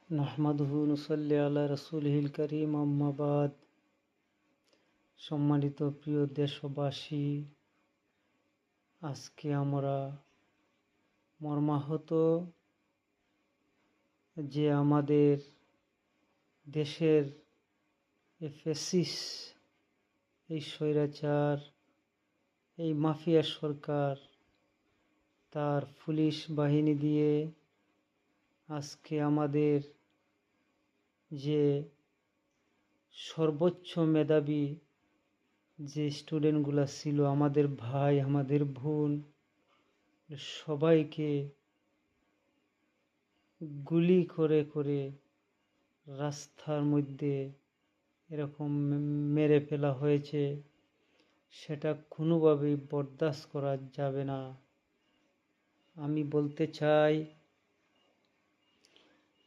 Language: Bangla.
নাহমাদুহু নুসাল্লি আলা রাসূলিহিল কারীম আম্মা বাদ। সম্মানিত প্রিয় দেশবাসী, আজকে আমরা মর্মাহত যে আমাদের দেশের ফ্যাসিস্ট, এই স্বৈরাচার, এই মাফিয়া সরকার তার পুলিশ বাহিনী দিয়ে আজকে আমাদের যে সর্বোচ্চ মেধাবী যে স্টুডেন্টগুলো ছিল, আমাদের ভাই আমাদের বোন, সবাইকে গুলি করে করে রাস্তার মধ্যে এরকম মেরে ফেলা হয়েছে। সেটা কোনোভাবেই বরদাস্ত করা যাবে না। আমি বলতে চাই,